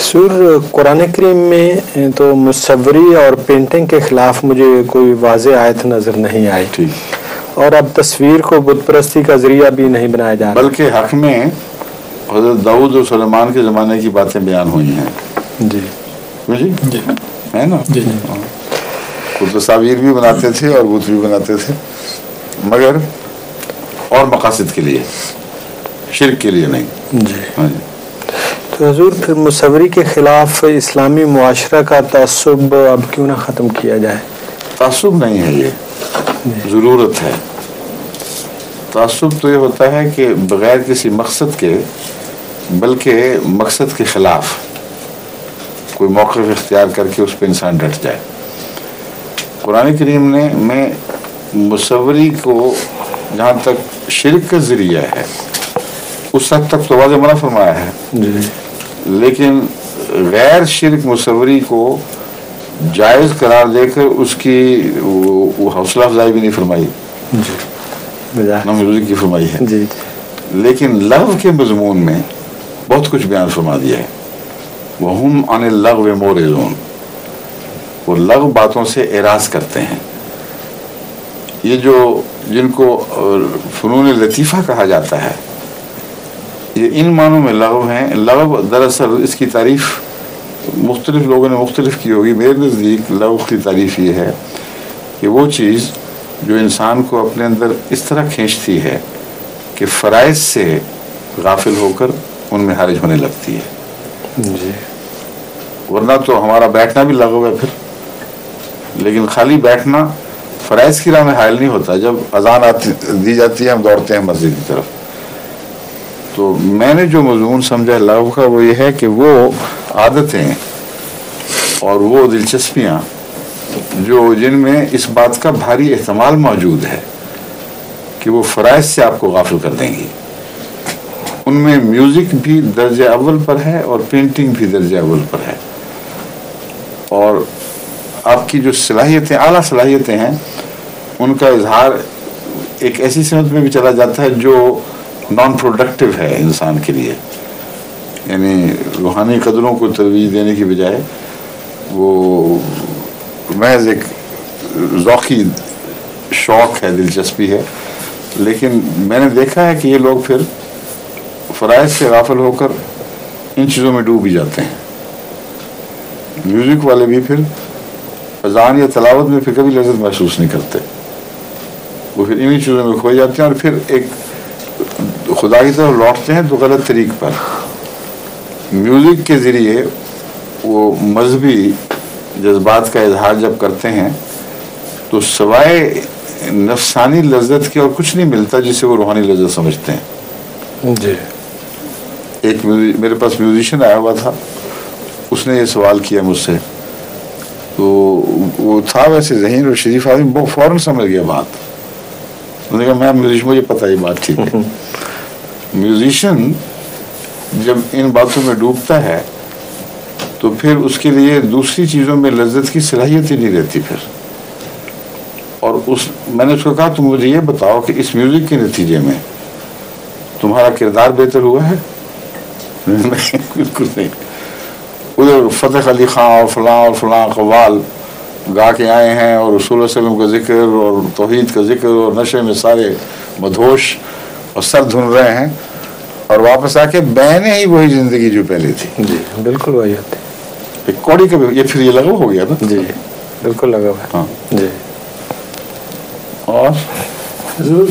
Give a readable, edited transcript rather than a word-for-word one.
سر قرآن کریم میں تو مصوری اور پینٹنگ کے خلاف مجھے کوئی واضح آیت نظر نہیں آئی، ٹھیک، اور اب تصویر کو بت پرستی کا ذریعہ بھی نہیں بنایا جا رہا، بلکہ حق میں حضرت داؤد اور سلیمان کے زمانے کی باتیں بیان ہوئی ہیں. جی جی ہے نا. جی وہ تصاویر بھی بناتے تھے اور بت بھی بناتے تھے، مگر اور مقاصد کے لیے، شرک کے لیے نہیں. جی تو حضور پھر مصوری کے خلاف اسلامی معاشرہ کا تعصب اب کیوں نہ ختم کیا جائے؟ تعصب نہیں ہے، یہ ضرورت ہے. تعصب تو یہ ہوتا ہے کہ بغیر کسی مقصد کے، بلکہ مقصد کے خلاف کوئی موقف اختیار کر کے اس پہ انسان ڈٹ جائے. قرآن کریم نے میں مصوری کو جہاں تک شرک کا ذریعہ ہے اس حد تک تو واضح منع فرمایا ہے، لیکن غیر شرک مصوری کو جائز قرار دے کر اس کی وہ حوصلہ افزائی بھی نہیں فرمائی، نہ میوزک کی فرمائی ہے. لیکن لغو کے مضمون میں بہت کچھ بیان فرما دیا ہے. وَهُمْ عَنِ اللَّغْوِ مُعْرِضُونَ، وہ لغو باتوں سے اعراض کرتے ہیں. یہ جو جن کو فنون لطیفہ کہا جاتا ہے، یہ ان معنوں میں لغو ہیں. لغو دراصل اس کی تعریف مختلف لوگوں نے مختلف کی ہوگی. میرے نزدیک لغو کی تعریف یہ ہے کہ وہ چیز جو انسان کو اپنے اندر اس طرح کھینچتی ہے کہ فرائض سے غافل ہو کر ان میں حرج ہونے لگتی ہے. جی ورنہ تو ہمارا بیٹھنا بھی لغو ہے پھر، لیکن خالی بیٹھنا فرائض کی راہ میں حائل نہیں ہوتا. جب اذان دی جاتی ہے ہم دوڑتے ہیں مسجد کی طرف. تو میں نے جو مضمون سمجھا لغو کا وہ یہ ہے کہ وہ عادتیں اور وہ دلچسپیاں جن میں اس بات کا بھاری احتمال موجود ہے کہ وہ فرائض سے آپ کو غافل کر دیں گی، ان میں میوزک بھی درجہ اول پر ہے اور پینٹنگ بھی درجہ اول پر ہے. اور آپ کی جو صلاحیتیں، اعلیٰ صلاحیتیں ہیں، ان کا اظہار ایک ایسی سمت میں بھی چلا جاتا ہے جو نان پروڈکٹیو ہے انسان کے لیے. یعنی روحانی قدروں کو ترویج دینے کی بجائے وہ محض ایک ذوقی شوق ہے، دلچسپی ہے. لیکن میں نے دیکھا ہے کہ یہ لوگ پھر فرائض سے غافل ہو کر ان چیزوں میں ڈوب بھی جاتے ہیں. میوزک والے بھی پھر اذان یا تلاوت میں پھر کبھی لذت محسوس نہیں کرتے، وہ پھر انہی چیزوں میں کھو جاتے ہیں اور پھر ایک خدا کی طرف لوٹتے ہیں تو غلط طریق پر. میوزک کے ذریعے وہ مذہبی جذبات کا اظہار جب کرتے ہیں تو سوائے نفسانی لذت کے اور کچھ نہیں ملتا جسے وہ روحانی لذت سمجھتے ہیں. جی ایک میرے پاس میوزیشین آیا ہوا تھا، اس نے یہ سوال کیا مجھ سے، تو وہ تھا ویسے ذہین اور شریف آدمی، وہ فوراً سمجھ گیا بات. انہوں نے کہا میں میوزیشین، مجھے پتہ یہ بات ٹھیک ہے. میوزیشین جب ان باتوں میں ڈوبتا ہے تو پھر اس کے لیے دوسری چیزوں میں لذت کی صلاحیت ہی نہیں رہتی پھر. اور میں نے اس کو کہا تم مجھے یہ بتاؤ کہ اس میوزک کے نتیجے میں تمہارا کردار بہتر ہوا ہے؟ بالکل نہیں. ادھر فتح علی خان اور فلاں قوال گا کے آئے ہیں اور رسول اللہ علیہ وسلم کا ذکر اور توحید کا ذکر اور نشے میں سارے مدہوش اور سر دھن رہے ہیں، اور واپس آ کے بہنے ہی وہی زندگی جو پہلے تھی. جی بالکل وہی ہوتی ایک کوڑی کا یہ پھر یہ لگا ہو گیا نا. جی بالکل لگا ہوا. ہاں جی. اور حضور